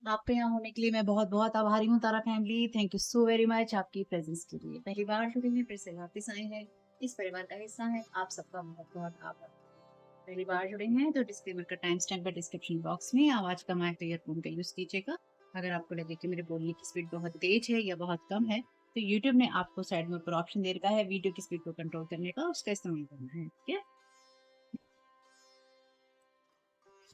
आपके यहाँ होने के लिए मैं बहुत बहुत आभारी हूँ Tara family. Thank you so very much आपकी प्रेजेंस के लिए। पहली बार जुड़े हैं, फिर से वापस आए हैं, इस परिवार का हिस्सा है, आप सबका बहुत बहुत आभार। पहली बार जुड़े हैं तो डिस्क्लेमर का टाइम स्टैम्प डिस्क्रिप्शन बॉक्स में। आवाज कम आए तो ईयरफोन का यूज कीजिएगा। अगर आपको लगे कि मेरे बोलने की स्पीड बहुत तेज है या बहुत कम है तो यूट्यूब ने आपको साइड में ऊपर ऑप्शन दे रखा है वीडियो की स्पीड को कंट्रोल करने का, उसका इस्तेमाल करना है, ठीक है।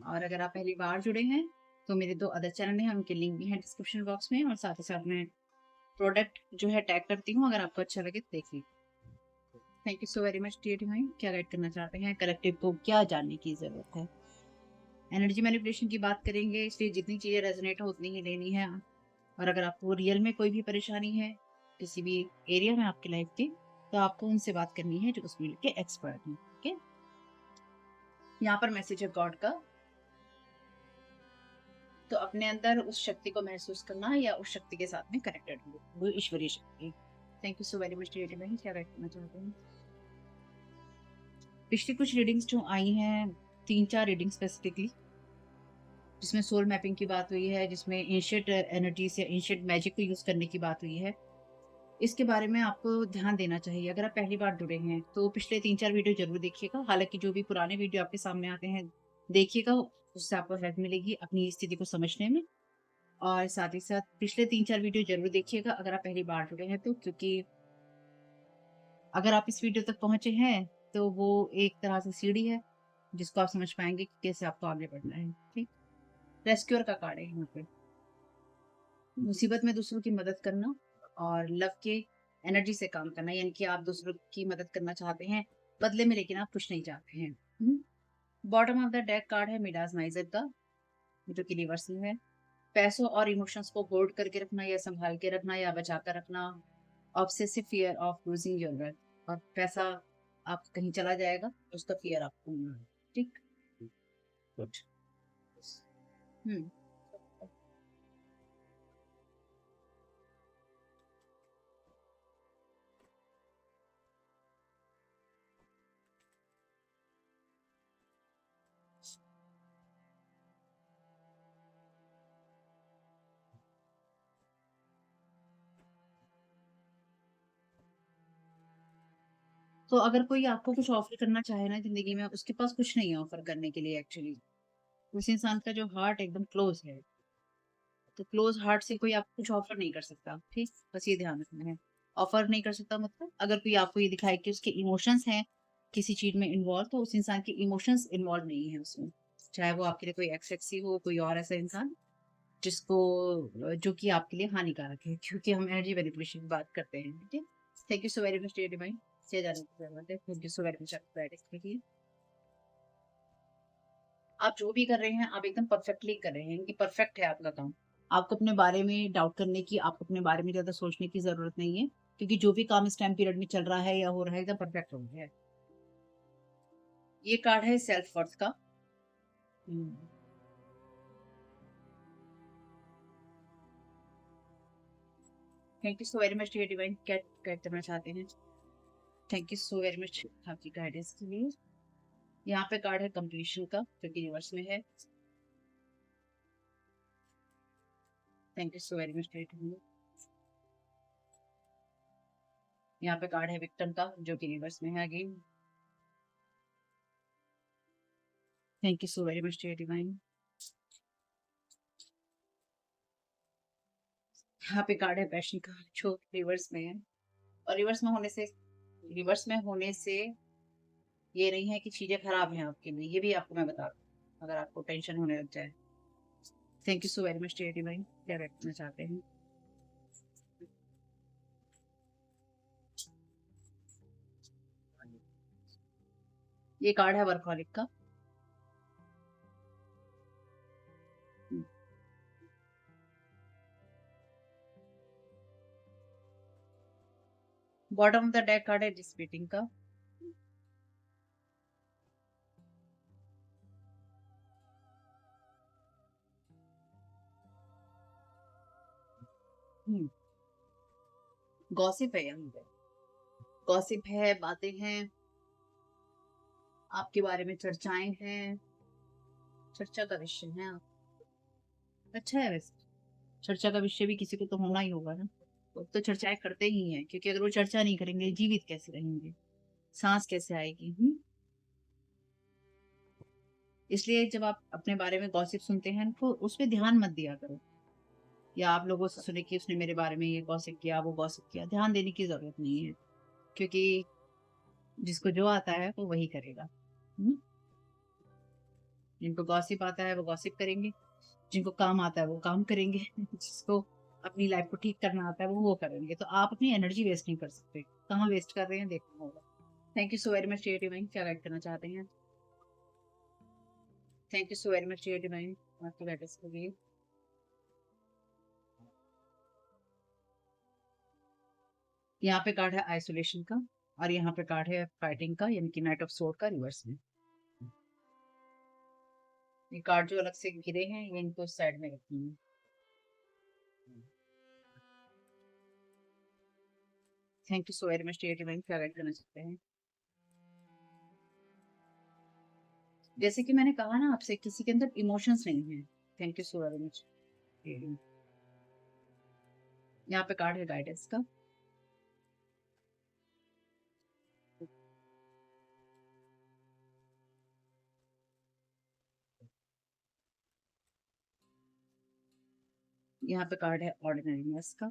और अगर आप पहली बार जुड़े हैं तो मेरे 2 अदर चैनल हैं, उनके लिंक भी हैं डिस्क्रिप्शन बॉक्स में, और साथ ही साथ मैं प्रोडक्ट जो है टैग करती हूँ, अगर आपको अच्छा लगे तो देख लीजिए। Thank you so very much dear divine. क्या गाइड करना चाहते हैं, कलेक्टिव को क्या जानने की जरूरत है। एनर्जी मैनिपुलेशन की बात करेंगे, इसलिए जितनी चीजें रेजोनेट हो उतनी ही लेनी है। और अगर आपको रियल में कोई भी परेशानी है किसी भी एरिया में आपकी लाइफ की, तो आपको उनसे बात करनी है जो उस फील्ड के एक्सपर्ट हैं, ठीक है। यहाँ पर मैसेज है गॉड का, तो अपने अंदर उस शक्ति को महसूस करना या उस शक्ति के साथ में कनेक्टेड हो, वो ईश्वरीय शक्ति। Thank you so very much dear divine. क्या गाइड करना चाहते हैं। पिछली कुछ रीडिंग्स जो आई हैं, 3-4 रीडिंग स्पेसिफिकली, जिसमें सोल मैपिंग की बात हुई है, जिसमें एंशिएंट एनर्जीज या एंशिएंट मैजिक को यूज करने की बात हुई है, इसके बारे में आपको ध्यान देना चाहिए। अगर आप पहली बार जुड़े हैं तो पिछले 3-4 वीडियो जरूर देखिएगा। हालांकि जो भी पुराने वीडियो आपके सामने आते हैं देखिएगा, उससे आपको हेल्प मिलेगी अपनी स्थिति को समझने में। और साथ ही साथ पिछले 3-4 वीडियो जरूर देखिएगा अगर आप पहली बार जुड़े हैं तो, क्योंकि अगर आप इस वीडियो तक पहुंचे हैं तो वो एक तरह से सीढ़ी है जिसको आप समझ पाएंगे कि कैसे आपको आगे बढ़ना है, ठीक। रेस्क्यूअर का कार्ड है यहाँ पे। मुसीबत में दूसरों की मदद करना और लव के एनर्जी से काम करना, यानी कि आप दूसरों की मदद करना चाहते हैं बदले में, लेकिन आप कुछ नहीं चाहते हैं। Bottom of the deck card है मिडास माइजर का, जो कि रिवर्स में है। पैसों और इमोशंस को होल्ड करके रखना या संभाल के रखना या बचा कर रखना। Obsessive fear of losing your wealth, और पैसा आपका कहीं चला जाएगा, उसका फियर आपको होना है, ठीक। गुड। हम्म तो अगर कोई आपको कुछ ऑफर करना चाहे ना जिंदगी में, उसके पास कुछ नहीं है ऑफर करने के लिए एक्चुअली। उस इंसान का जो हार्ट एकदम क्लोज है, तो क्लोज हार्ट से कोई आपको कुछ ऑफर नहीं कर सकता, ठीक। बस ये ध्यान रखना है। ऑफर नहीं कर सकता मतलब अगर कोई आपको ये दिखाए कि उसके इमोशंस हैं किसी चीज में इन्वॉल्व, तो उस इंसान के इमोशंस इन्वॉल्व नहीं है उसमें। चाहे वो आपके लिए कोई एक्स एक्सी हो, कोई और ऐसा इंसान जिसको जो कि आपके लिए हानिकारक है, क्योंकि हम एनर्जी मैनिपुलेशन की बात करते हैं, ठीक। Thank you so very much dear divine. से जाने की जरूरत है। Thank you so very much आपको गाइडेंस के लिए। आप जो भी कर रहे हैं आप एकदम परफेक्टली कर रहे हैं, कि परफेक्ट है आपका काम। आपको अपने बारे में डाउट करने की, आपको अपने बारे में ज्यादा सोचने की जरूरत नहीं है, क्योंकि जो भी काम इस टाइम पीरियड में चल रहा है या हो रहा है एकदम परफेक्ट हो गया है। ये कार्ड है सेल्फ वर्थ का। Thank you so very much dear divine. क्या गाइड करना चाहते हैं। Thank you so very much आपकी गाइडेंस के लिए। यहाँ पे कार्ड है कंप्लीशन का, जो कि रिवर्स में है। Thank you so very much dear divine. यहाँ पे कार्ड है विक्टिम का, जो कि रिवर्स में है again. Thank you so very much dear divine. यहाँ पे कार्ड है पैशन का, जो रिवर्स में है। और रिवर्स में होने से ये नहीं है कि चीजें खराब हैं आपके लिए, ये भी आपको मैं बता दूं अगर आपको टेंशन होने लग जाए। Thank you so very much dear divine. क्या रखना चाहते हैं। ये कार्ड है वर्कहॉलिक का। Bottom of the deck card है डिस्प्यूटिंग का। गॉसिप है यहाँ पे। गॉसिप है, बातें हैं, आपके बारे में चर्चाएं हैं, चर्चा का विषय है। अच्छा है वैसे। चर्चा का विषय भी किसी को तो होना ही होगा ना। तो चर्चाएं करते ही हैं, क्योंकि अगर वो चर्चा नहीं करेंगे जीवित कैसे रहेंगे, सांस कैसे आएगी। इसलिए जब आप अपने बारे में गॉसिप सुनते हैं तो उस पे ध्यान मत दिया करो, या आप लोगों से सुने कि उसने मेरे बारे में ये गॉसिप किया, वो गॉसिप किया, ध्यान देने की जरूरत नहीं है। क्योंकि जिसको जो आता है वो वही करेगा। हम्म? जिनको गॉसिप आता है वो गॉसिप करेंगे, जिनको काम आता है वो काम करेंगे जिसको अपनी लाइफ को ठीक करना आता है वो करेंगे। तो आप अपनी एनर्जी वेस्ट नहीं कर सकते, कहाँ वेस्ट कर रहे हैं देखना होगा। Thank you so very much dear divine, क्या गाइड करना चाहते हैं? Thank you so very much dear divine, आपकी गाइडेंस के लिए। यहाँ पे कार्ड है आइसोलेशन का, और यहाँ पे कार्ड है फाइटिंग का, यानी कि नाइट ऑफ सोर्ड का रिवर्स में। ये कार्ड जो अलग से घिरे हैं ये इनको साइड में रखनी है। Thank you so very much dear divine, क्या गाइड करना चाहते हैं? जैसे कि मैंने कहा ना आपसे, किसी के अंदर इमोशंस नहीं है। Thank you so very much. यहाँ पे कार्ड है गाइडेंस का। यहाँ पे कार्ड है ऑर्डिनरीनेस का।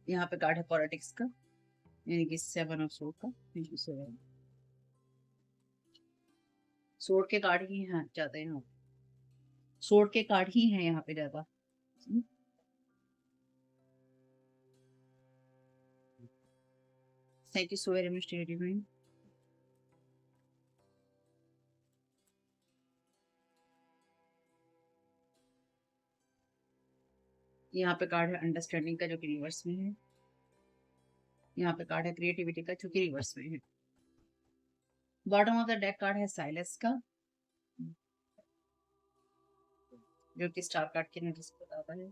यहाँ पे कार्ड है पॉलिटिक्स का, यानी कि सेवन ऑफ सोर्ड का। Thank you so very much. Sword के कार्ड ही हैं ज्यादा यहाँ, सोर्ड के कार्ड ही हैं यहाँ पे ज्यादा। Thank you so very much dear divine. यहाँ पे कार्ड है अंडरस्टैंडिंग का, जो कि रिवर्स में है। यहाँ पे कार्ड है क्रिएटिविटी का, जो कि रिवर्स में है। Bottom of the deck card है साइलेंस का, जो कि स्टार कार्ड के नोटिस बताता है।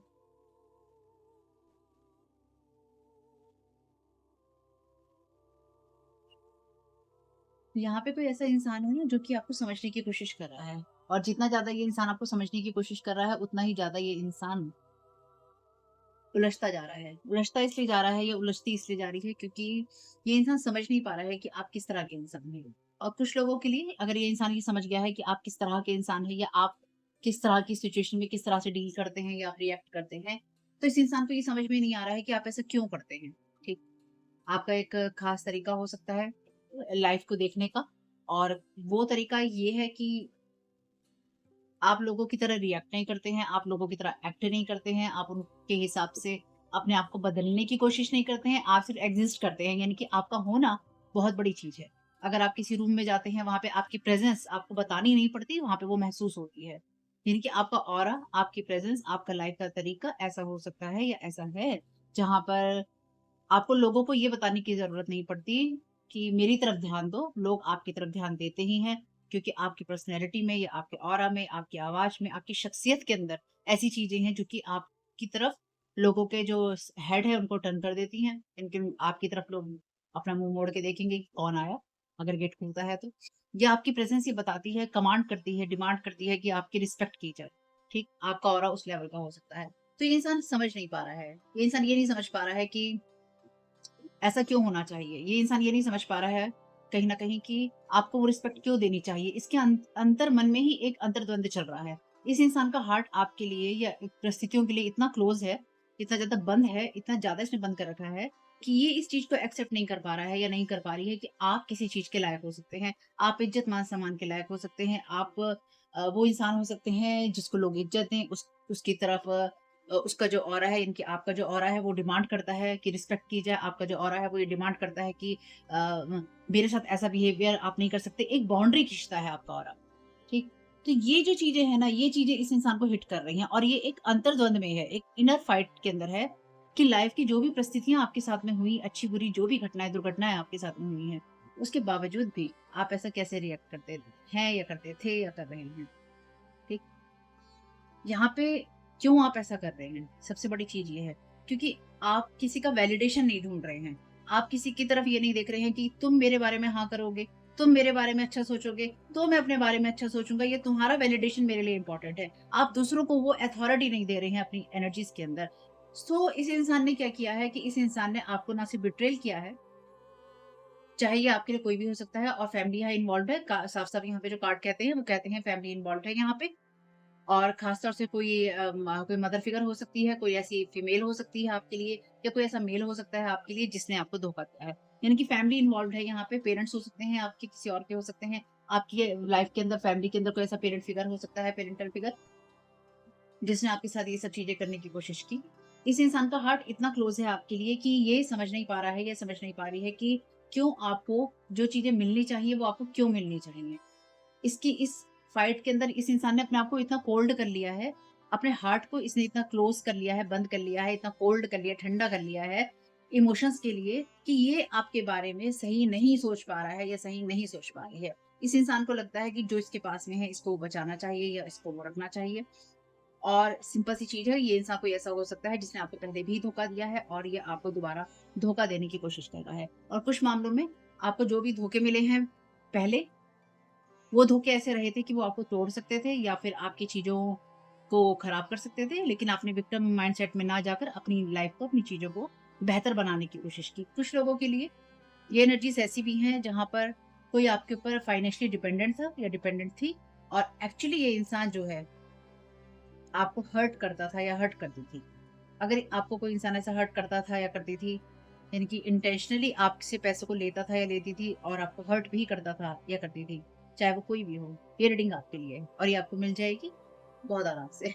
यहाँ पे कोई ऐसा इंसान है ना जो कि आपको समझने की कोशिश कर रहा है, और जितना ज्यादा ये इंसान आपको समझने की कोशिश कर रहा है उतना ही ज्यादा ये इंसान उलझता जा रहा है। उलझता इसलिए जा रहा है या उलझती इसलिए जा रही है क्योंकि ये इंसान समझ नहीं पा रहा है कि आप किस तरह के इंसान हैं। और कुछ लोगों के लिए अगर ये इंसान ये समझ गया है कि आप किस तरह के इंसान हैं, या आप किस तरह की सिचुएशन में किस तरह से डील करते हैं या रिएक्ट करते हैं, तो इस इंसान को ये समझ में नहीं आ रहा है कि आप ऐसा क्यों करते हैं। ठीक, आपका एक खास तरीका हो सकता है लाइफ को देखने का, और वो तरीका ये है कि आप लोगों की तरह रिएक्ट नहीं करते हैं, आप लोगों की तरह एक्ट नहीं करते हैं, आप उनके हिसाब से अपने आप को बदलने की कोशिश नहीं करते हैं, आप सिर्फ एग्ज़िस्ट करते हैं, यानी कि आपका होना बहुत बड़ी चीज़ है। अगर आप किसी रूम में जाते हैं, वहाँ पे आपकी प्रेज़ेंस आपको बतानी नहीं पड़ती, वहाँ पे वो महसूस होती है। यानी कि आपका ऑरा, आपकी प्रेज़ेंस, आपका लाइफ़ का तरीका ऐसा हो सकता है या ऐसा है, जहाँ पर आपको लोगों को ये बताने की ज़रूरत नहीं पड़ती कि मेरी तरफ ध्यान दो, लोग आपकी तरफ ध्यान देते ही हैं, क्योंकि आपकी पर्सनैलिटी में या आपके ऑरा में, आपकी आवाज़ में, आपकी शख्सियत के अंदर ऐसी चीज़ें हैं जो कि आपकी तरफ लोगों के जो हेड है उनको टर्न कर देती हैं। इनके आपकी तरफ लोग अपना मुँह मोड़ के देखेंगे कि कौन आया, अगर गेट खुलता है तो। या आपकी प्रेज़ेंस ये बताती है, कमांड करती है, डिमांड करती है कि आपकी रिस्पेक्ट की जाए, ठीक? आपका ऑरा उस लेवल का हो सकता है। तो ये इंसान समझ नहीं पा रहा है। ये इंसान ये नहीं समझ पा रहा है कि ऐसा क्यों होना चाहिए? ये इंसान ये नहीं समझ पा रहा है कहीं न कहीं कि आपको वो रिस्पेक्ट क्यों देनी चाहिए? इसके अंतर मन में ही एक अंतर्द्वंद चल रहा है। इस इंसान का हार्ट आपके लिए या परिस्थितियों के लिए इतना क्लोज़ है, इतना ज़्यादा बंद है, इतना ज़्यादा इसने बंद कर रखा है कि ये इस चीज़ को एक्सेप्ट नहीं कर पा रहा है या नहीं कर पा रही है कि आप किसी चीज़ के लायक हो सकते हैं। आप इज़्ज़त मान-सम्मान के लायक हो सकते हैं। आप वो इंसान हो सकते हैं जिसको लोग इज़्ज़त दें, उसकी तरफ उसका जो ऑरा है, इनकी आपका जो ऑरा है वो डिमांड करता है कि रिस्पेक्ट की जाए। आपका जो ऑरा है वो ये डिमांड करता है कि मेरे साथ ऐसा बिहेवियर आप नहीं कर सकते। एक बाउंड्री खींचता है आपका ऑरा, ठीक? तो ये जो चीज़ें हैं ना, ये चीज़ें इस इंसान को हिट कर रही हैं, और ये एक अंतर्द्वंद में है, एक इनर फाइट के अंदर है कि लाइफ की जो भी परिस्थितियाँ आपके साथ में हुई, अच्छी-बुरी जो भी घटनाएँ, दुर्घटनाएँ आपके साथ में हुई हैं, उसके बावजूद भी आप ऐसा कैसे रिएक्ट करते हैं या करते थे या कर रहे हैं, ठीक? यहाँ पे क्यों आप ऐसा कर रहे हैं? सबसे बड़ी चीज़ ये है। क्योंकि आप किसी का वैलिडेशन नहीं ढूँढ रहे हैं। आप किसी की तरफ ये नहीं देख रहे हैं कि तुम मेरे बारे में हाँ करोगे, तुम मेरे बारे में अच्छा सोचोगे, तो मैं अपने बारे में अच्छा सोचूँगा, ये तुम्हारा वैलिडेशन मेरे लिए इम्पोर्टेंट है। आप दूसरों को वो अथॉरिटी नहीं दे रहे हैं अपनी एनर्जीज़ के अंदर। सो इस इंसान ने क्या किया है कि इस इंसान ने आपको ना सिर्फ बिट्रेल किया है, चाहे ये आपके लिए कोई भी हो सकता है, और फैमिली यहाँ इन्वॉल्व्ड है। का साफ-साफ यहाँ पे जो कार्ड कहते हैं, वो कहते हैं फैमिली इन्वॉल्व्ड है यहाँ पे। और ख़ास तौर से कोई मदर फिगर हो सकती है, कोई ऐसी फीमेल हो सकती है आपके लिए, या कोई ऐसा मेल हो सकता है आपके लिए जिसने आपको धोखा दिया है। यानी कि फैमिली इन्वॉल्व्ड है यहाँ पे, पेरेंट्स हो सकते हैं आपके, किसी और के हो सकते हैं। आपकी लाइफ़ के अंदर, फैमिली के अंदर कोई ऐसा पेरेंट फिगर हो सकता है, पेरेंटल फिगर, जिसने आपके साथ ये सब चीज़ें करने की कोशिश की। इस इंसान का हार्ट इतना क्लोज़ है आपके लिए कि ये समझ नहीं पा रहा है, ये समझ नहीं पा रही है कि क्यों आपको जो चीज़ें मिलनी चाहिए, वो आपको क्यों मिलनी चाहिए। इसकी इस फाइट के अंदर इस इंसान ने अपने आप को इतना कोल्ड कर लिया है, अपने हार्ट को इसने इतना क्लोज़ कर लिया है, बंद कर लिया है, इतना कोल्ड कर लिया, ठंडा कर लिया है इमोशंस के लिए, कि ये आपके बारे में सही नहीं सोच पा रहा है या सही नहीं सोच पा रही है। इस इंसान को लगता है कि जो इसके पास में है, इसको बचाना चाहिए या इसको वो रखना चाहिए। और सिंपल सी चीज़ है, ये इंसान कोई ऐसा हो सकता है जिसने आपको पहले भी धोखा दिया है और ये आपको दोबारा धोखा देने की कोशिश कर रहा है। और कुछ मामलों में आपको जो भी धोखे मिले हैं पहले, वो धोखे ऐसे रहे थे कि वो आपको तोड़ सकते थे या फिर आपकी चीज़ों को खराब कर सकते थे, लेकिन आपने विक्टिम माइंडसेट में ना जाकर अपनी लाइफ़ को, अपनी चीज़ों को बेहतर बनाने की कोशिश की। कुछ लोगों के लिए ये एनर्जीज़ ऐसी भी हैं जहाँ पर कोई आपके ऊपर फाइनेंशियली डिपेंडेंट था या डिपेंडेंट थी, और एक्चुअली ये इंसान जो है आपको हर्ट करता था या हर्ट करती थी। अगर आपको कोई इंसान ऐसा हर्ट करता था या करती थी, यानी कि इंटेंशनली आपसे पैसों को लेता था या लेती थी और आपको हर्ट भी करता था या करती थी, चाहे वो कोई भी हो, ये रीडिंग आपके लिए है और ये आपको मिल जाएगी बहुत आराम से।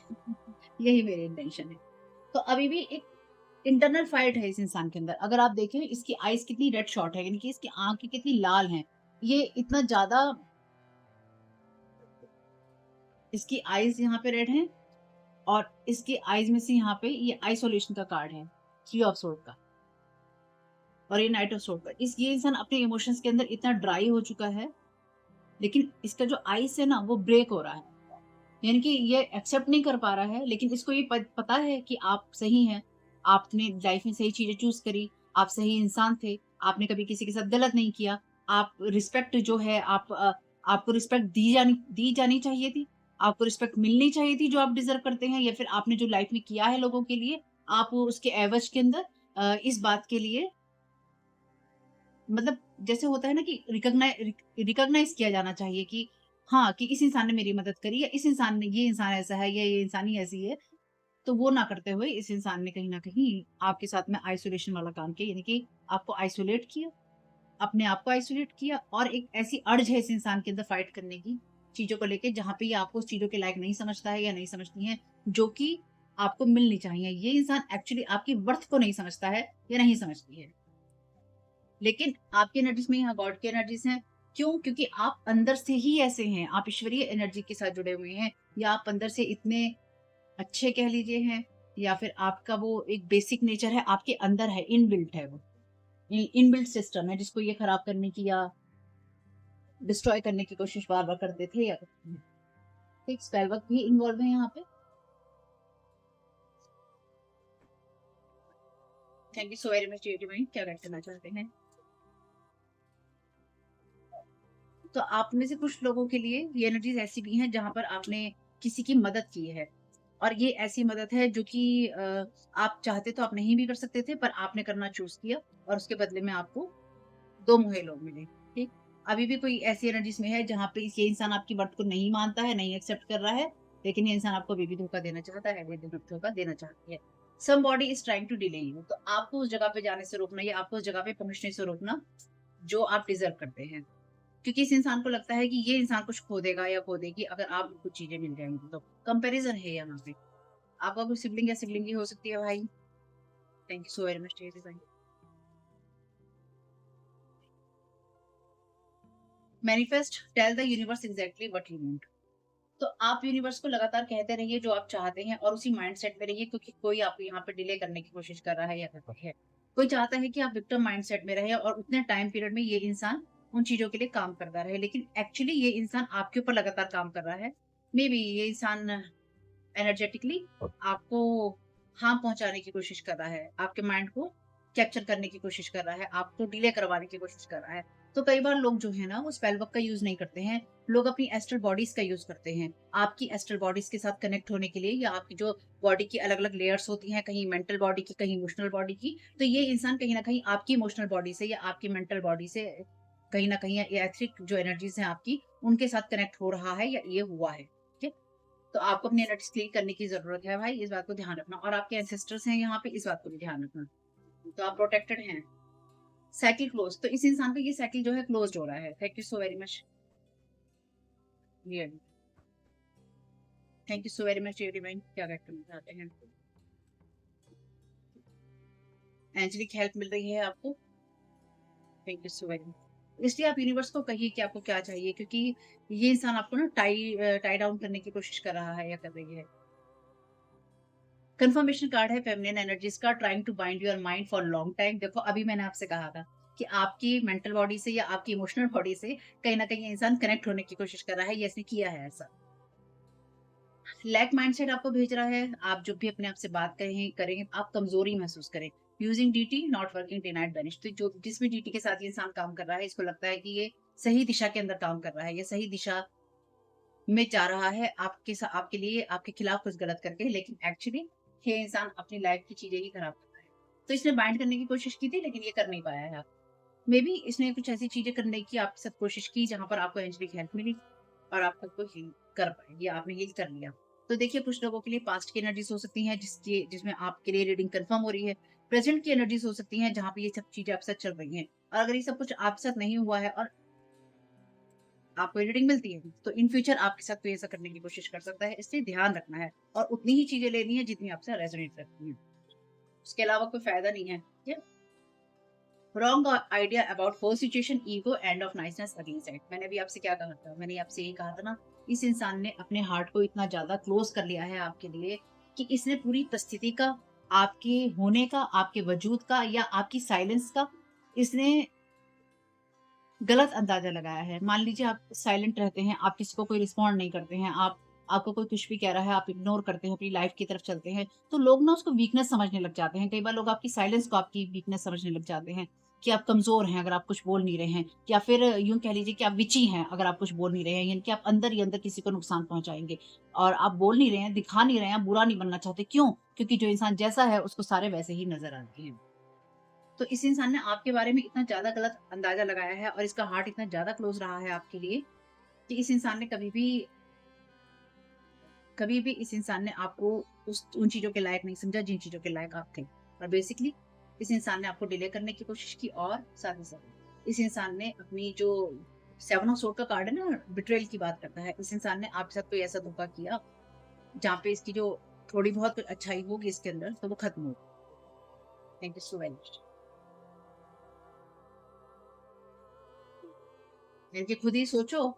यही मेरी इंटेंशन है। तो अभी भी एक इंटरनल फाइट है इस इंसान के अंदर। अगर आप देखें, इसकी आईज़ कितनी रेड शॉट है, यानी कि इसकी आँखें कितनी लाल हैं। ये इतना ज़्यादा, इसकी आईज़ यहाँ पे रेड हैं, और इसकी आईज़ में से यहाँ पे ये आइसोलेशन का कार्ड है, थ्री ऑफ सोर्ड का, और ये नाइट ऑफ सोर्ड का। ये इंसान अपने इमोशंस के अंदर इतना ड्राई हो चुका है, लेकिन इसका जो आइस है ना, वो ब्रेक हो रहा है। यानी कि ये एक्सेप्ट नहीं कर पा रहा है, लेकिन इसको ये पता है कि आप सही हैं, आपने लाइफ में सही चीज़ें चूज़ करी, आप सही इंसान थे, आपने कभी किसी के साथ गलत नहीं किया। आप रिस्पेक्ट जो है, आपको रिस्पेक्ट दी जानी चाहिए थी, आपको रिस्पेक्ट मिलनी चाहिए थी जो आप डिज़र्व करते हैं, या फिर आपने जो लाइफ में किया है लोगों के लिए, आप उसके एवज़ के अंदर इस बात के लिए, मतलब जैसे होता है ना कि रिकॉग्नाइज़ किया जाना चाहिए कि हाँ, कि इस इंसान ने मेरी मदद करी, या इस इंसान ने, ये इंसान ऐसा है या ये इंसान ही ऐसी है। तो वो ना करते हुए इस इंसान ने कहीं न कहीं आपके साथ में आइसोलेशन वाला काम किया, यानी कि आपको आइसोलेट किया, अपने आप को आइसोलेट किया, और एक ऐसी अर्ज है इस इंसान के अंदर फाइट करने की, चीज़ों को लेके, जहाँ पे ये आपको उस चीज़ों के लायक नहीं समझता है या नहीं समझती है, जो कि आपको मिलनी चाहिए। ये इंसान एक्चुअली आपकी वर्थ को नहीं समझता है या नहीं समझती है। लेकिन आपकी एनर्जीज़ में यहाँ गॉड की एनर्जीज़ हैं। क्यों? क्योंकि आप अंदर से ही ऐसे हैं, आप ईश्वरीय एनर्जी के साथ जुड़े हुए हैं, या आप अंदर से इतने अच्छे कह लीजिए हैं, या फिर आपका वो एक बेसिक नेचर है, आपके अंदर है, इनबिल्ट है वो। इनबिल्ट सिस्टम है जिसको ये खराब करने की या डिस्ट्रॉय करने की कोशिश बार-बार करते थे या करते हैं। तो एक स्पेल वर्क भी इन्वॉल्व है यहाँ पे। Thank you so very much divine, क्या गाइड करना चाहते हैं? तो आप में से कुछ लोगों के लिए ये एनर्जीज ऐसी भी हैं जहाँ पर आपने किसी की मदद की है, और ये ऐसी मदद है जो कि आप चाहते तो आप नहीं भी कर सकते थे, पर आपने करना चूज किया, और उसके बदले में आपको दो मुहे लोग मिले। ठीक, अभी भी कोई ऐसी एनर्जीज में है जहाँ पे ये इंसान आपकी बात को नहीं मानता है, नहीं एक्सेप्ट कर रहा है, लेकिन ये इंसान आपको अभी भी धोखा देना चाहता है, ये धोखा देना चाहती है। Somebody is trying to delay you, तो आपको उस जगह पे जाने से रोकना, या आपको उस जगह पे पहुंचने से रोकना जो आप डिजर्व करते हैं, क्योंकि इस इंसान को लगता है कि ये इंसान कुछ खो देगा या खो देगी अगर आप कुछ चीजें मिल जाएंगी तो। कंपैरिजन है यहाँ पे। आपका कोई सिबलिंग या सिबलिंग ही हो सकती है भाई। Thank you so very much divine. Manifest, tell the universe exactly what you want. तो आप यूनिवर्स को लगातार कहते रहिए जो आप चाहते हैं, और उसी माइंडसेट में रहिए, क्योंकि कोई आपको यहाँ पे डिले करने की कोशिश कर रहा है या कर रहा है। कोई चाहता है कि आप विक्टिम माइंडसेट में रहे और उतने टाइम पीरियड में ये इंसान उन चीजों के लिए काम करता रहे, लेकिन एक्चुअली ये इंसान आपके ऊपर लगातार काम कर रहा है। मे बी ये इंसान एनर्जेटिकली आपको हार्म पहुंचाने की कोशिश कर रहा है, आपके माइंड को कैप्चर करने की कोशिश कर रहा है, आपको डिले करवाने की कोशिश कर रहा है। तो कई बार लोग जो है ना वो स्पेल वर्क का यूज नहीं करते हैं, लोग अपनी एस्ट्रल बॉडीज का यूज करते हैं। आपकी एस्ट्रल बॉडीज के साथ कनेक्ट होने के लिए, या आपकी जो बॉडी की अलग अलग लेयर्स होती हैं, कहीं मेंटल बॉडी की, कहीं इमोशनल बॉडी की, तो ये इंसान कहीं ना कहीं आपकी इमोशनल बॉडी से या आपकी मेंटल बॉडी से कहीं ना कहीं ये एथरिक जो एनर्जीज हैं आपकी, उनके साथ कनेक्ट हो रहा है या ये हुआ है। ठीक है? तो आपको अपनी एनर्जीज क्लीन करने की ज़रूरत है भाई, इस बात को ध्यान रखना, और आपके एंसेस्टर्स हैं यहाँ पे, इस बात को भी ध्यान रखना। तो आप प्रोटेक्टेड हैं। साइकिल क्लोज़, तो इस इंसान का ये साइकिल जो है क्लोज़्ड हो रहा है। Thank you so very much. Really. Thank you so very much dear divine. क्या गाइड करना चाहते हैं? एंजेलिक हेल्प मिल रही है आपको। Thank you so very much. इसलिए आप यूनिवर्स को कहिए कि आपको क्या चाहिए, क्योंकि ये इंसान आपको ना टाई डाउन करने की कोशिश कर रहा है या कर रही है। कंफर्मेशन कार्ड है फेमिनिन एनर्जीज का, trying to bind your mind for long time. देखो अभी मैंने आपसे कहा था कि आपकी मेंटल बॉडी से या आपकी इमोशनल बॉडी से कहीं ना कहीं इंसान कनेक्ट होने की कोशिश कर रहा है, ये इसने किया है ऐसा। लैक माइंडसेट आपको भेज रहा है, आप जब भी अपने आप से बात करेंगे आप कमजोरी महसूस करें। Using DT not working denied banish, तो जो जिस भी डीटी के साथ ये इंसान काम कर रहा है, इसको लगता है कि ये सही दिशा के अंदर काम कर रहा है, ये सही दिशा में जा रहा है आपके लिए, आपके खिलाफ कुछ गलत करके, लेकिन एक्चुअली ये इंसान अपनी लाइफ की चीजें ही खराब कर रहा है। तो इसने बाइंड करने की कोशिश की थी, लेकिन ये कर नहीं पाया है। मे बी इसने कुछ ऐसी चीजें करने की आपके साथ कोशिश की जहां पर आपको एंजेलिक हेल्प मिली और आप खुद को हील कर पाए, या आपने हील कर लिया। तो देखिए कुछ लोगों के लिए पास्ट की एनर्जीज हो सकती हैं जिसमें आपके लिए रीडिंग कंफर्म हो रही है। प्रेजेंट की एनर्जीज हो सकती हैं जहाँ पे ये सब चीजें आपके साथ चल रही हैं। और अगर ये सब कुछ आपके साथ नहीं हुआ है और आपको रीडिंग मिलती है, तो इन फ्यूचर आपके साथ कोई ऐसा करने की कोशिश कर सकता है, इसलिए ध्यान रखना है और उतनी ही चीजें लेनी है जितनी आपसे रेजोनेट करती हैं। उसके अलावा कोई फायदा नहीं है। ठीक है? Wrong idea about whole situation, ego, end of niceness against it. मैंने भी आपसे क्या कहा था, मैंने आपसे यही कहा था ना, इस इंसान ने अपने हार्ट को इतना ज्यादा क्लोज कर लिया है आपके लिए कि इसने पूरी परिस्थिति का, आपके होने का, आपके वजूद का या आपकी साइलेंस का इसने गलत अंदाजा लगाया है। मान लीजिए आप साइलेंट रहते हैं, आप किसी को कोई रिस्पॉन्ड नहीं करते हैं, आप आपको कोई कुछ भी कह रहा है, आप इग्नोर करते हैं, अपनी लाइफ की तरफ चलते हैं, तो लोग ना उसको वीकनेस समझने लग जाते हैं। कई बार लोग आपकी साइलेंस को आपकी वीकनेस समझने लग जाते हैं कि आप कमज़ोर हैं अगर आप कुछ बोल नहीं रहे हैं, या फिर यूँ कह लीजिए कि आप विची हैं अगर आप कुछ बोल नहीं रहे हैं, यानी कि आप अंदर ही अंदर किसी को नुकसान पहुँचाएँगे और आप बोल नहीं रहे हैं, दिखा नहीं रहे हैं, आप बुरा नहीं बनना चाहते। क्यों? क्योंकि जो इंसान जैसा है उसको सारे वैसे ही नज़र आते हैं। तो इस इंसान ने आपके बारे में इतना ज़्यादा गलत अंदाज़ा लगाया है और इसका हार्ट इतना ज़्यादा क्लोज़ रहा है आपके लिए कि इस इंसान ने कभी भी इस इंसान ने आपको उस उन चीज़ों के लायक नहीं समझा जिन चीज़ों के लायक आप थे। और बेसिकली इस इंसान ने आपको डिले करने की कोशिश की, और साथ ही साथ इस इंसान ने अपनी जो 7 ऑफ सोर्ड का कार्ड है ना, बिट्रेयल की बात करता है। इस इंसान ने आपके साथ कोई ऐसा धोखा किया जहाँ पे इसकी जो थोड़ी बहुत अच्छाई होगी इसके अंदर, तो वो खत्म हो। Thank you so very much. यानी कि खुद ही सोचो,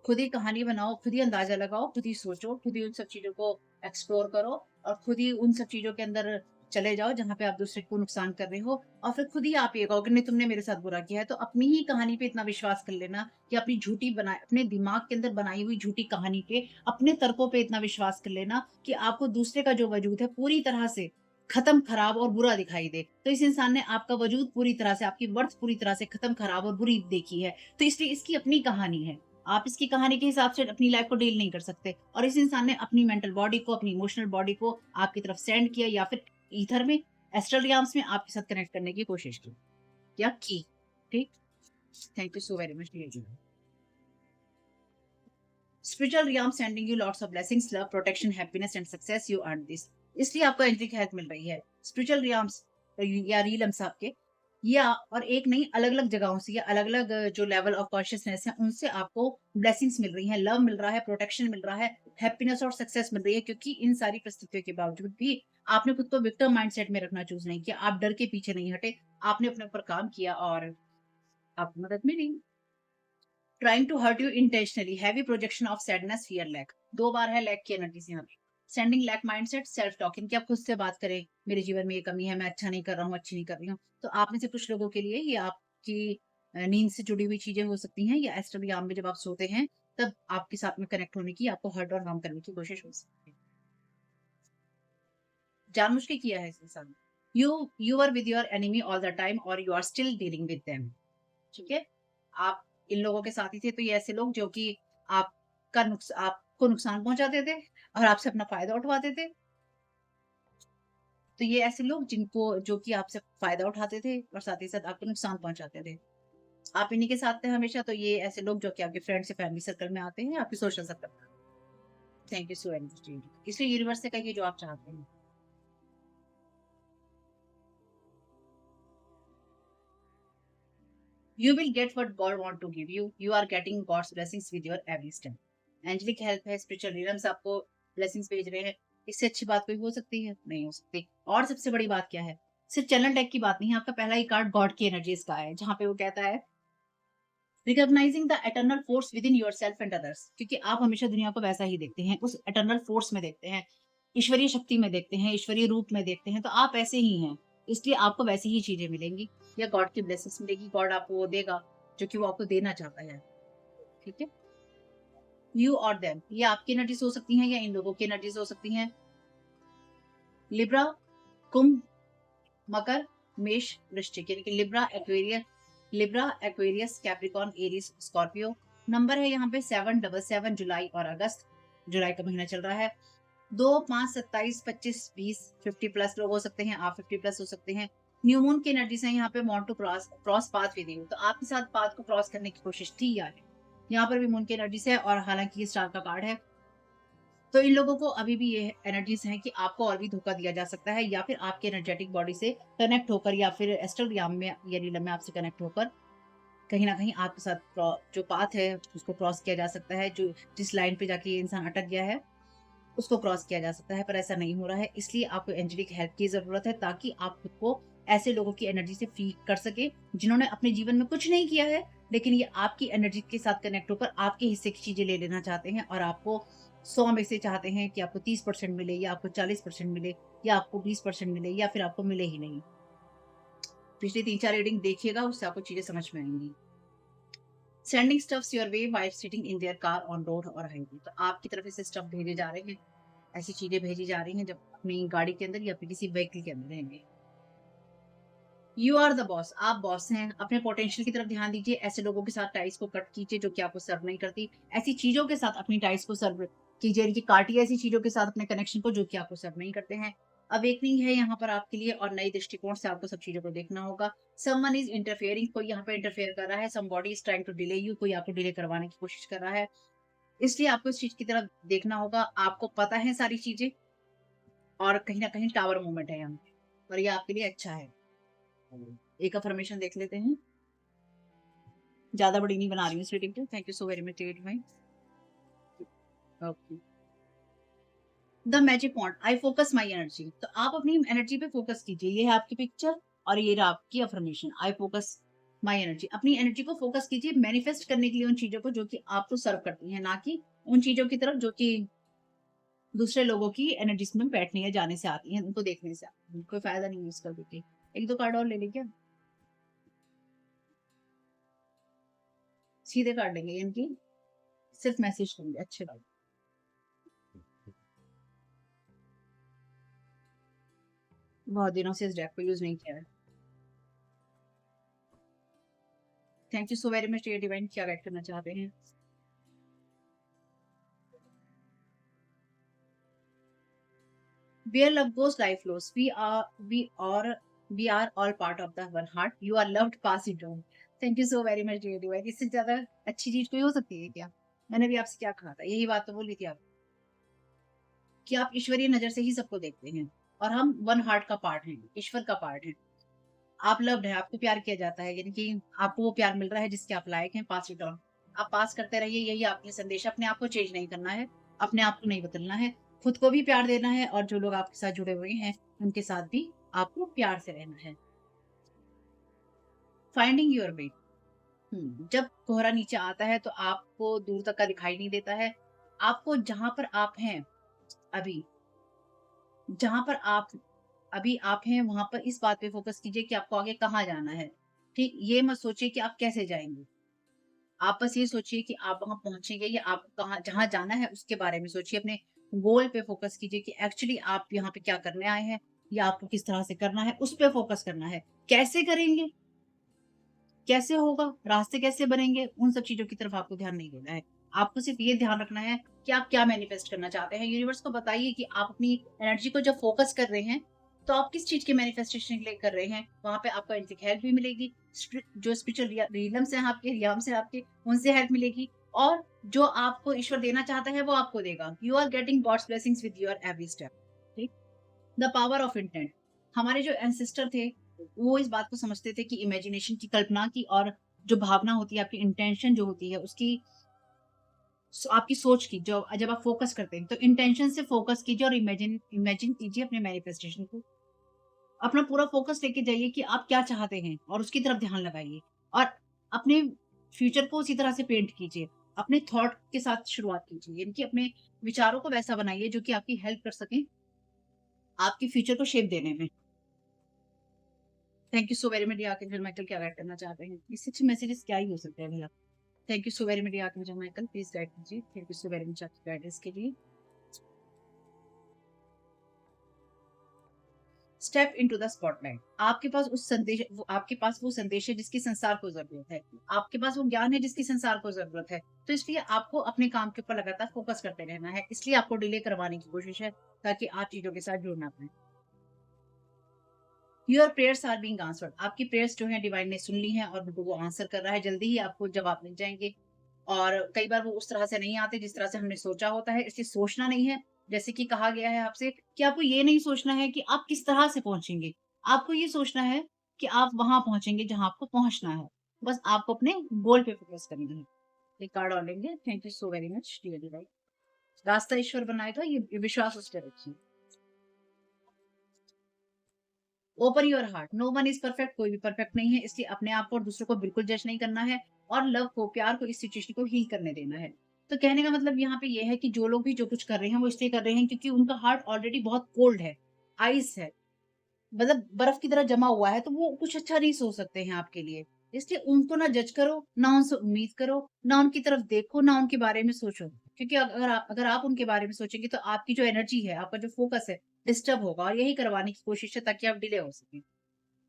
खुद ही कहानी बनाओ, खुद ही अंदाज़ा लगाओ, खुद ही सोचो, खुद ही उन सब चीज़ों को एक्सप्लोर करो और खुद ही उन सब चीज़ों के अंदर चले जाओ जहाँ पे आप दूसरे को नुकसान कर रहे हो, और फिर खुद ही आप ये कहो कि नहीं तुमने मेरे साथ बुरा किया है। तो अपनी ही कहानी पे इतना विश्वास कर लेना कि अपने दिमाग के अंदर बनाई हुई झूठी कहानी पे, अपने तर्कों पे इतना विश्वास कर लेना कि आपको दूसरे का जो वजूद है पूरी तरह से खत्म, खराब और बुरा दिखाई दे। तो इस इंसान ने आपका वजूद पूरी तरह से, आपकी वर्थ पूरी तरह से खत्म, खराब और बुरी देखी है। तो इसलिए इसकी अपनी कहानी है। आप इसकी कहानी के हिसाब से अपनी लाइफ को डील नहीं कर सकते, और इस इंसान ने अपनी मेंटल बॉडी को, अपनी इमोशनल बॉडी को आपकी तरफ सेंड किया, या फिर ईथर में, एस्ट्रल रियल्म्स में आपके साथ कनेक्ट करने की कोशिश की, या की। ठीक? Thank you so very much dear ji. Spiritual realm sending you lots of blessings, love, protection, happiness and success, you earn this. इसलिए आपको एंजेलिक हेल्प मिल रही है। स्पिरिचुअल रियल्म्स या रियल्म्स आपके, या और एक नहीं, अलग-अलग जगहों से या अलग-अलग जो लेवल ऑफ कॉन्शियसनेस है उनसे आपको ब्लेसिंग्स मिल रही हैं, लव मिल रहा है, प्रोटेक्शन मिल रहा है, हैप्पीनेस और सक्सेस मिल रही है, क्योंकि इन सारी परिस्थितियों के बावजूद भी आपने खुद को विक्टिम माइंडसेट में रखना चूज़ नहीं किया। आप डर के पीछे नहीं हटे, आपने अपने ऊपर काम किया और आपको मदद मिली। Trying to hurt you intentionally, heavy projection of sadness, fear, lack. 2 बार है लैक की एनर्जीज यहाँ पे। Sending lack mindset, self talking, कि आप खुद से बात करें, मेरे जीवन में ये कमी है, मैं अच्छा नहीं कर रहा हूँ, अच्छी नहीं कर रही हूँ। तो आप में से कुछ लोगों के लिए ये आपकी नींद से जुड़ी हुई चीजें हो सकती हैं, या एस्ट्रल याम में जब आप सोते हैं तब आपके साथ में कनेक्ट होने की, आपको हर्ट और हार्म करने की कोशिश हो सकती है। जानबूझ के किया है इस इंसान ने। You are with your enemy all the time और you are still dealing with them. ठीक है? आप इन लोगों के साथी थे, तो ये ऐसे लोग जो कि आपको नुकसान पहुँचाते थे और आपसे अपना फ़ायदा उठवाते थे। तो ये ऐसे लोग जिनको जो कि आपसे फ़ायदा उठाते थे और साथ ही साथ आपको नुकसान पहुँचाते थे। आप इन्हीं के साथ थे हमेशा, तो ये ऐसे लोग जो कि आपके फ्रेंड्स या फैमिली सर्कल में आते हैं, आपके सोशल सर्कल में। Thank you so very much. इसलिए यूनिवर्स से कहिए जो आप चाहते हैं। You will get what God want to give you. You are getting God's blessings with your every step. Angelic help है, स्पिरिचुअल रिदम्स आपको ब्लेसिंग्स भेज रहे हैं। इससे अच्छी बात कोई हो सकती है? नहीं हो सकती। और सबसे बड़ी बात क्या है? सिर्फ चैनल डेक की बात नहीं है, आपका पहला ही कार्ड गॉड की एनर्जीज का है, जहाँ पे वो कहता है recognising the eternal force with in yourself and others. क्योंकि आप हमेशा दुनिया को वैसा ही देखते हैं, उस एटर्नल फोर्स में देखते हैं, ईश्वरीय शक्ति में देखते हैं, ईश्वरीय रूप में देखते हैं, तो आप ऐसे ही हैं। इसलिए आपको वैसी ही चीजें मिलेंगी या गॉड की ब्लेसिंग्स मिलेगी, गॉड आपको वो देगा जो कि वो आपको देना चाहता है। ठीक है? यू और देम, ये आपकी एनर्जीज हो सकती हैं या इन लोगों की एनर्जीज हो सकती हैं। लिब्रा, कुंभ, मकर, मेष, वृश्चिक, यानी कि Libra, Aquarius, Capricorn, Aries, Scorpio. Number है यहाँ पे 777, जुलाई और अगस्त। जुलाई का महीना चल रहा है। 2, 5, 27, 25, 20, 50 प्लस लोग हो सकते हैं, आप 50 प्लस हो सकते हैं। न्यू मून की एनर्जी से यहाँ पे want to cross path with you, तो आपके साथ पाथ को क्रॉस करने की कोशिश थी यार। यहाँ पर भी मून की एनर्जी से है और हालांकि ये स्टार का कार्ड है, तो इन लोगों को अभी भी ये एनर्जीज हैं कि आपको और भी धोखा दिया जा सकता है, या फिर आपके एनर्जेटिक बॉडी से कनेक्ट होकर या फिर एस्ट्रल रियम में या रीलम में आपसे कनेक्ट होकर कहीं न कहीं आपके साथ जो पाथ है उसको क्रॉस किया जा सकता है। जो जिस लाइन पे जाके ये इंसान अटक गया है, उसको क्रॉस किया जा सकता है, पर ऐसा नहीं हो रहा है। इसलिए आपको एंजेलिक हेल्प की ज़रूरत है, ताकि आप खुद को ऐसे लोगों की एनर्जी से फ्री कर सकें, जिन्होंने अपने जीवन में कुछ नहीं किया है, लेकिन ये आपकी एनर्जी के साथ कनेक्ट होकर आपके हिस्से की चीज़ें ले लेना चाहते हैं और आपको 100 में से चाहते हैं कि आपको 30% मिले या आपको 40% मिले या आपको 20% मिले या फिर आपको मिले ही नहीं। पिछली 3-4 रीडिंग देखिएगा, उससे आपको चीज़ें समझ में आएँगी। Sending stuffs your way while sitting in their car on road और हाईवे, तो आपकी तरफ से स्टफ भेजे जा रहे हैं। ऐसी चीजें भेजी जा रही हैं जब अपनी गाड़ी के अंदर या फिर किसी व्हीकल के अंदर रहेंगे। यू आर द बॉस, आप बॉस हैं। अपने पोटेंशियल की तरफ ध्यान दीजिए। ऐसे लोगों के साथ टाइज को कट कीजिए जो कि आपको सर्व नहीं करती। ऐसी चीजों के साथ अपनी टाइज को सर्व कीजिए, इनकी काटिए ऐसी चीजों के साथ अपने कनेक्शन को जो कि आपको सर्व नहीं करते हैं। अवेकनिंग है यहाँ पर आपके लिए और नई दृष्टिकोण से आपको सब चीजों को देखना होगा। समवन इज इंटरफेयरिंग, कोई यहाँ पे इंटरफेयर कर रहा है। Somebody is trying to delay you, कोई आपको डिले करवाने की कोशिश कर रहा है। इसलिए आपको इस चीज की तरफ देखना होगा। आपको पता है सारी चीजें और कहीं न कहीं टावर मूवमेंट है यहाँ पे और ये आपके लिए अच्छा है। एक अफ़र्मेशन देख लेते हैं। ज़्यादा बड़ी नहीं बना रही हूँ इस रीडिंग को। Thank you so very much भाई। Okay. The magic wand, I focus my energy, तो आप अपनी एनर्जी पे फोकस कीजिए। ये है आपकी पिक्चर और ये रहा आपकी affirmation. I focus my energy, अपनी एनर्जी को फोकस कीजिए मैनिफेस्ट करने के लिए उन चीज़ों को जो कि आपको सर्व करती हैं, ना कि उन चीज़ों की तरफ जो कि दूसरे लोगों की एनर्जीज़ में बैठने या जाने से आती हैं, उनको देखने से आती हैं। कोई फ़ायदा नहीं है इसका देखिए। 1-2 कार्ड और ले लें क्या? सीधे काट लेंगे यानी कि सिर्फ मैसेज करेंगे। अच्छे बात। बहुत दिनों से इस डेक को यूज नहीं किया है। Thank you so very much ये डिवाइन, क्या गाइड करना चाहते हैं? Where love goes, life flows. We are all part of the one heart. You are loved, pass it on. Thank you so very much dear divine। इससे ज्यादा अच्छी चीज कोई हो सकती है क्या? मैंने भी आपसे क्या कहा था, यही बात तो बोली थी आप, कि आप ईश्वरीय नजर से ही सबको देखते हैं और हम वन हार्ट का पार्ट हैं, ईश्वर का पार्ट है। आप लव्ड है, आपको प्यार किया जाता है, यानी कि आपको वो प्यार मिल रहा है जिसके आप लायक हैं। पास इट ऑन, आप पास करते रहिए, यही आपके संदेश। अपने आप को चेंज नहीं करना है, अपने आप को नहीं बदलना है, खुद को भी प्यार देना है और जो लोग आपके साथ जुड़े हुए हैं उनके साथ भी आपको प्यार से रहना है। फाइंडिंग योर वे, जब कोहरा नीचे आता है तो आपको दूर तक का दिखाई नहीं देता है। आपको जहां पर आप हैं अभी, जहां पर आप अभी आप हैं वहां पर इस बात पे फोकस कीजिए कि आपको आगे कहाँ जाना है। ठीक, ये मत सोचिए कि आप कैसे जाएंगे। आप बस ये सोचिए कि आप वहां पहुंचेंगे या आप कहाँ जहां जाना है उसके बारे में सोचिए। अपने गोल पे फोकस कीजिए कि एक्चुअली आप यहाँ पे क्या करने आए हैं या आपको किस तरह से करना है, उस पे फोकस करना है। कैसे करेंगे? कैसे होगा? रास्ते कैसे बनेंगे? उन सब चीज़ों की तरफ आपको ध्यान नहीं देना है। आपको सिर्फ़ ये ध्यान रखना है कि आप क्या मैनिफेस्ट करना चाहते हैं। यूनिवर्स को बताइए कि आप अपनी एनर्जी को जब फ़ोकस कर रहे हैं, तो आप किस चीज़ के मैनिफेस्टेशन के लिए कर रहे हैं। वहाँ पे आपको एंजेलिक हेल्प भी मिलेगी। जो स्पिरिचुअल रियलम्स हैं आपके, रियम्स हैं आपके, उनसे हेल्प मिलेगी और जो आपको ईश्वर देना चाहता है, वो आपको देगा। You are getting God's blessings with your every step. ठीक? The power of intent. हमारे जो एंसेस्टर थे, वो इस बात को समझते थे कि इमेजिनेशन की कल्पना की और जो भावना होती है, आपकी इंटेंशन जो होती है, उसकी आपकी सोच की जो जब आप फोकस करते हैं, तो इंटेंशन से फोकस कीजिए और इमेजिन इमेजिन कीजिए अपने मैनिफेस्टेशन को। अपना पूरा फोकस लेके जाइए कि आप क्या चाहते हैं और उसकी तरफ ध्यान लगाइए और अपने फ्यूचर को उसी तरह से पेंट कीजिए। अपने थॉट के साथ शुरुआत कीजिए, यानी कि अपने विचारों को वैसा बनाइए जो कि आपकी हेल्प कर सकें, आपके फ्यूचर को शेप देने में। Thank you so very much, ये आर्कएंजल माइकल क्या गाइड करना चाहते हैं? इससे अच्छे मैसेजेस क्या ही हो सकते हैं भैया। Thank you so very much, ये आर्कएंजल माइकल प्लीज गाइड कीजिए। Thank you so very much आपकी गाइडेंस के लिए। Step into the spotlight. आपके पास आपके पास वो संदेश है जिसकी संसार को जरूरत है। आपके पास वो ज्ञान है जिसकी संसार को जरूरत है। तो इसलिए आपको अपने काम के ऊपर लगातार फोकस करते रहना है। इसलिए आपको डिले करवाने की कोशिश है ताकि आप चीजों के साथ जुड़ ना पाए। Your prayers are being answered. आपकी प्रेयर्स जो है डिवाइन ने सुन ली हैं और उनको वो आंसर कर रहा है। जल्दी ही आपको जवाब मिल जाएंगे और कई बार वो उस तरह से नहीं आते जिस तरह से हमने सोचा होता है। इसलिए सोचना नहीं है। जैसे कि कहा गया है आपसे कि आपको ये नहीं सोचना है कि आप किस तरह से पहुंचेंगे। आपको ये सोचना है कि आप वहां पहुंचेंगे जहां आपको पहुंचना है। बस आपको अपने गोल पे फोकस करना है। एक कार्ड और लेंगे। Thank you so very much dear divine. रास्ता ईश्वर बनाएगा, ये विश्वास उस पर रखिए। Open your heart. No one is perfect. कोई भी परफेक्ट नहीं है, इसलिए अपने आप को और दूसरों को बिल्कुल जज नहीं करना है और लव को, प्यार को, इस सिचुएशन को हील करने देना है। तो कहने का मतलब यहाँ पे ये है कि जो लोग भी जो कुछ कर रहे हैं वो इसलिए कर रहे हैं क्योंकि उनका हार्ट ऑलरेडी बहुत कोल्ड है, आइस है, मतलब बर्फ की तरह जमा हुआ है, तो वो कुछ अच्छा नहीं सोच सकते हैं आपके लिए। इसलिए उनको ना जज करो, ना उनसे उम्मीद करो, ना उनकी तरफ देखो, ना उनके बारे में सोचो। क्योंकि अगर आप उनके बारे में सोचेंगे तो आपकी जो एनर्जी है, आपका जो फोकस है, डिस्टर्ब होगा और यही करवाने की कोशिश है ताकि आप डिले हो सकें।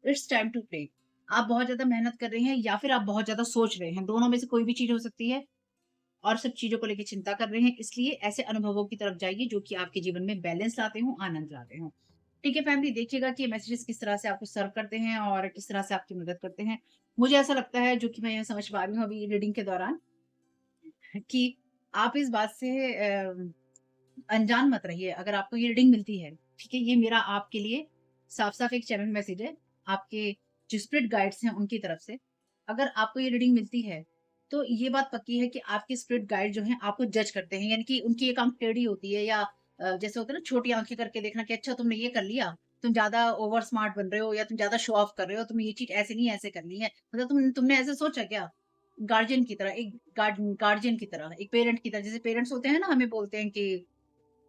It's time to play. आप बहुत ज़्यादा मेहनत कर रहे हैं या फिर आप बहुत ज़्यादा सोच रहे हैं, दोनों में से कोई भी चीज़ हो सकती है और सब चीज़ों को लेके चिंता कर रहे हैं। इसलिए ऐसे अनुभवों की तरफ जाइए जो कि आपके जीवन में बैलेंस लाते हों, आनंद लाते हों। ठीक है फैमिली, देखिएगा कि ये मैसेजेस किस तरह से आपको सर्व करते हैं और किस तरह से आपकी मदद करते हैं। मुझे ऐसा लगता है, जो कि मैं ये समझ पा रही हूँ अभी रीडिंग के दौरान, कि आप इस बात से अनजान मत रहिए। अगर आपको ये रीडिंग मिलती है, ठीक है? ये मेरा आपके लिए साफ-साफ एक चैनल मैसेज है, आपके जो स्पिरिट गाइड्स हैं उनकी तरफ से। अगर आपको ये रीडिंग मिलती है, तो ये बात पक्की है कि आपके स्पिरिट गाइड जो हैं आपको जज करते हैं, यानी कि उनकी एक आँख टेढ़ी होती है या जैसे होता है ना छोटी आँखें करके देखना कि अच्छा तुमने ये कर लिया, तुम ज़्यादा ओवर स्मार्ट बन रहे हो या तुम ज़्यादा शो ऑफ कर रहे हो, तुम्हें ये चीज़ ऐसे नहीं ऐसे करनी है। मतलब तुमने ऐसे सोचा क्या? गार्डियन की तरह, एक गार्डियन की तरह, एक पेरेंट की तरह, जैसे पेरेंट्स होते हैं ना, हमें बोलते हैं कि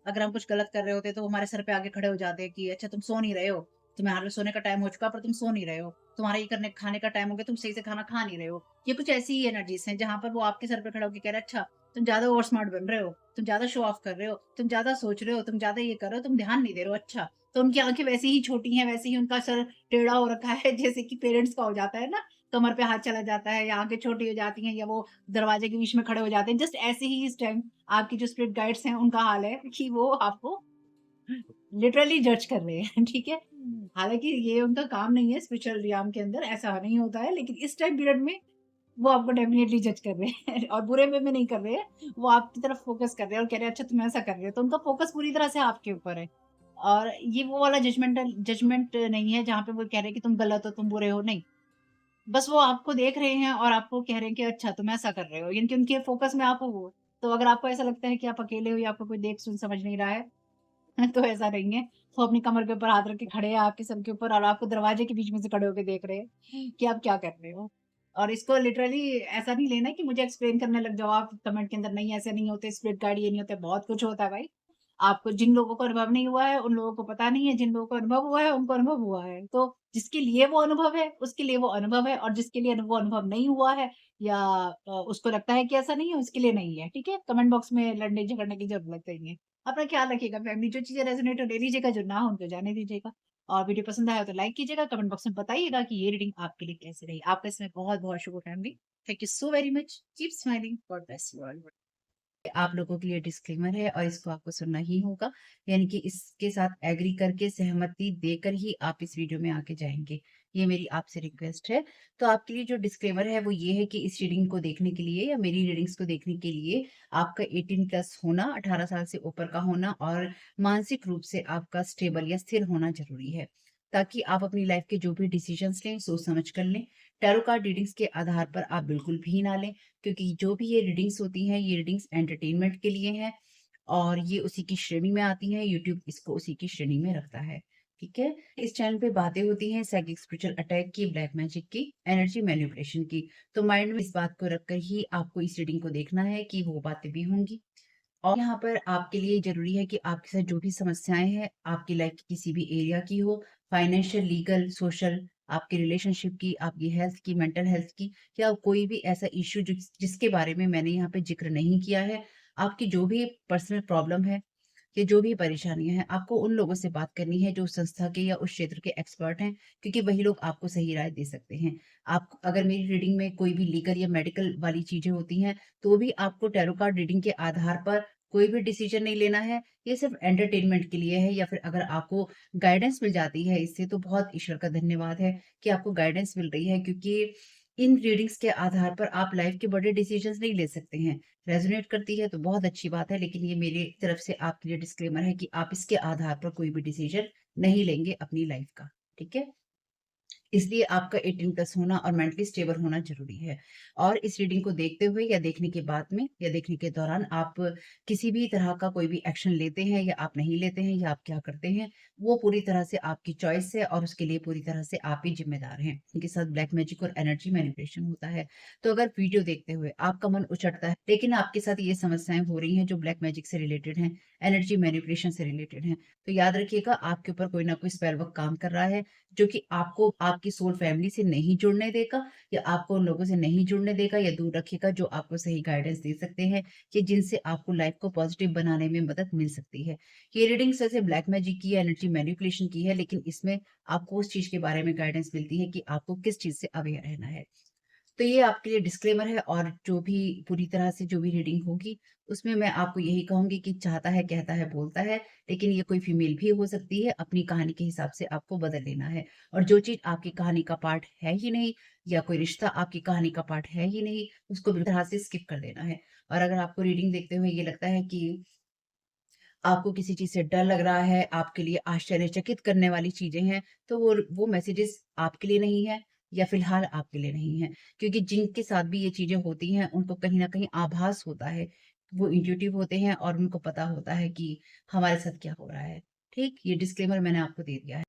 अगर हम कुछ गलत कर रहे होते हैं तो वो हमारे सर पे आके खड़े हो जाते हैं कि अच्छा तुम सो नहीं रहे हो, तुम्हारे सोने का टाइम हो चुका पर तुम सो नहीं रहे हो, तुम्हारा ये करने खाने का टाइम हो गया, तुम सही से खाना खा नहीं रहे हो। ये कुछ ऐसी ही एनर्जीज हैं जहां पर वो आपके सर पे खड़े होकर कह रहे हैं अच्छा तुम ज्यादा ओवर स्मार्ट बन रहे हो, तुम ज्यादा शो ऑफ कर रहे हो, तुम ज्यादा सोच रहे हो, तुम ज्यादा ये कर रहे हो, तुम ध्यान नहीं दे रहे हो। अच्छा, तो उनकी आंखें वैसी ही छोटी हैं, वैसे ही उनका सर टेढ़ा हो रखा है जैसे कि पेरेंट्स का हो जाता है ना, कमर पे हाथ चला जाता है या आंखें छोटी हो जाती हैं या वो दरवाजे के बीच में खड़े हो जाते हैं। जस्ट ऐसे ही इस टाइम आपकी जो स्पिरिट गाइड्स हैं उनका हाल है कि वो आपको लिटरली जज कर रहे हैं, ठीक है? हालाँकि ये उनका काम नहीं है, स्पिरिचुअल रियल्म के अंदर ऐसा नहीं होता है, लेकिन इस टाइम पीरियड में वो आपको डेफिनिटली जज कर रहे हैं और बुरे वे में नहीं कर रहे हैं, वो आपकी तरफ फ़ोकस कर रहे हैं और कह रहे हैं अच्छा तुम ऐसा कर रहे हो, तो उनका फ़ोकस पूरी तरह से आपके ऊपर है। और ये वो वाला जजमेंट नहीं है जहाँ पे वो कह रहे हैं कि तुम गलत हो, तुम बुरे हो, नहीं। बस वो आपको देख रहे हैं और आपको कह रहे हैं कि अच्छा तुम ऐसा कर रहे हो, यानी कि उनके फ़ोकस में आप हो। तो अगर आपको ऐसा लगता है कि आप अकेले हो या आपको कोई देख सुन समझ नहीं रहा है, तो ऐसा नहीं है। वो अपनी कमर के ऊपर हाथ रख के खड़े हैं आपके सर के ऊपर और आपको दरवाजे के बीच में से खड़े होके देख रहे हैं कि आप क्या कर रहे हो। और इसको लिटरली ऐसा नहीं लेना कि मुझे एक्सप्लेन करने लग जाओ आप कमेंट के अंदर, नहीं ऐसे नहीं होते, स्प्लिट गार्ड ये नहीं होते, बहुत कुछ होता है भाई। आपको जिन लोगों को अनुभव नहीं हुआ है, उन लोगों को पता नहीं है, जिन लोगों को अनुभव हुआ है, उनको अनुभव हुआ है। तो जिसके लिए वो अनुभव है, उसके लिए वो अनुभव है और जिसके लिए वो अनुभव नहीं हुआ है या उसको लगता है कि ऐसा नहीं है, उसके लिए नहीं है, ठीक है? कमेंट बॉक्स में लड़ने-झगड़ने की ज़रूरत नहीं है। अपना ख्याल रखिएगा फैमिली, जो चीज़ें रेज़ोनेट हो ले लीजिएगा, जो ना हो उनको जाने दीजिएगा। और वीडियो पसंद आया हो तो लाइक कीजिएगा, कमेंट बॉक्स में बताइएगा कि ये रीडिंग आपके लिए कैसी रही। आपका इसमें बहुत-बहुत शुभ हो family. Thank you so very much. Keep smiling. God bless you all. आप लोगों के लिए डिस्क्लेमर है और इसको आपको सुनना ही होगा। यानी कि इसके साथ एग्री करके सहमति देकर ही आप इस वीडियो में आगे जाएँगे। ये मेरी आपसे रिक्वेस्ट है। तो आपके लिए जो डिस्क्लेमर है वो ये है कि इस रीडिंग को देखने के लिए या मेरी रीडिंग्स को देखने के लिए आपका 18 प्लस होना, 18 साल से ऊपर का होना और मानसिक रूप से आपका स्टेबल या स्थिर होना ज़रूरी है। ताकि आप अपनी लाइफ़ के जो भी डिसीज़न्स लें, सोच समझ कर लें। टैरो कार्ड रीडिंग्स के आधार पर आप बिल्कुल भी ना लें। क्योंकि जो भी ये रीडिंग्स होती हैं, ये रीडिंग्स एंटरटेनमेंट के लिए हैं और ये उसी की श्रेणी में आती हैं, यूट्यूब इसको उसी की श्रेणी में रखता है, ठीक है? इस चैनल पे बातें होती हैं साइकिक स्पिरिचुअल अटैक की, ब्लैक मैजिक की, एनर्जी मैनिपुलेशन की। तो माइंड में इस बात को रखकर ही आपको इस रीडिंग को देखना है कि वो बातें भी होंगी। और यहाँ पर आपके लिए ज़रूरी है कि आपके साथ जो भी समस्याएँ हैं, आपकी लाइफ़ के किसी भी एरिया की हो, फाइनेंशियल, लीगल, सोशल, आपकी रिलेशनशिप की, आपकी हेल्थ की, मेंटल हेल्थ की या कोई भी ऐसा इश्यू जिसके बारे में मैंने यहाँ पे ज़िक्र नहीं किया है, आपकी जो भी पर्सनल प्रॉब्लम है या जो भी परेशानियाँ हैं, आपको उन लोगों से बात करनी है जो उस संस्था के या उस क्षेत्र के एक्सपर्ट हैं, क्योंकि वही लोग आपको सही राय दे सकते हैं। आप अगर मेरी रीडिंग में कोई भी लीगल या मेडिकल वाली चीज़ें होती हैं, तो भी आपको टैरो कार्ड रीडिंग के आधार पर कोई भी डिसीज़न नहीं लेना है। ये सिर्फ़ एंटरटेनमेंट के लिए है या फिर अगर आपको गाइडेंस मिल जाती है इससे तो बहुत ईश्वर का धन्यवाद है कि आपको गाइडेंस मिल रही है, क्योंकि इन रीडिंग्स के आधार पर आप लाइफ़ के बड़े डिसीज़न्स नहीं ले सकते हैं। रेज़ोनेट करती है तो बहुत अच्छी बात है, लेकिन ये मेरी तरफ से आपके लिए डिस्क्लेमर है कि आप इसके आधार पर कोई भी डिसीज़न नहीं लेंगे अपनी लाइफ़ का, ठीक है? इसलिए आपका 18 प्लस होना और मेंटली स्टेबल होना ज़रूरी है। और इस रीडिंग को देखते हुए या देखने के बाद में या देखने के दौरान आप किसी भी तरह का कोई भी एक्शन लेते हैं या आप नहीं लेते हैं या आप क्या करते हैं, वो पूरी तरह से आपकी चॉइस है और उसके लिए पूरी तरह से आप ही ज़िम्मेदार हैं। इनके साथ ब्लैक मैजिक और एनर्जी मैनिपुलेशन होता है। तो अगर वीडियो देखते हुए आपका मन उचटता है, लेकिन आपके साथ ये समस्याएँ हो रही हैं जो ब्लैक मैजिक से रिलेटेड हैं, एनर्जी मैनिपुलेशन से रिलेटेड हैं, तो याद रखिएगा आपके ऊपर कोई ना कोई स्पेल वर्क काम कर रहा है जो कि आपको आपकी सोल फैमिली से नहीं जुड़ने देगा या आपको उन लोगों से नहीं जुड़ने देगा या दूर रखेगा जो आपको सही गाइडेंस दे सकते हैं कि जिनसे आपको लाइफ को पॉजिटिव बनाने में मदद मिल सकती है। ये रीडिंग्स वैसे ब्लैक मैजिक की है, एनर्जी मैनिपुलेशन की है, लेकिन इसमें आपको उस चीज़ के बारे में गाइडेंस मिलती है कि आपको किस चीज़ से अवेयर रहना है। तो ये आपके लिए डिस्क्लेमर है और जो भी पूरी तरह से जो भी रीडिंग होगी, उसमें मैं आपको यही कहूँगी कि चाहता है, कहता है, बोलता है, लेकिन ये कोई फीमेल भी हो सकती है, अपनी कहानी के हिसाब से आपको बदल लेना है। और जो चीज़ आपकी कहानी का पार्ट है ही नहीं या कोई रिश्ता आपकी कहानी का पार्ट है ही नहीं, उसको बिल्कुल तरह से स्किप कर देना है। और अगर आपको रीडिंग देखते हुए ये लगता है कि आपको किसी चीज़ से डर लग रहा है, आपके लिए आश्चर्यचकित करने वाली चीज़ें हैं, तो वो मैसेजेस आपके लिए नहीं है या फ़िलहाल आपके लिए नहीं है। क्योंकि जिनके साथ भी ये चीज़ें होती हैं, उनको कहीं न कहीं आभास होता है। वो इंट्यूटिव होते हैं और उनको पता होता है कि हमारे साथ क्या हो रहा है। ठीक? ये डिस्क्लेमर मैंने आपको दे दिया है।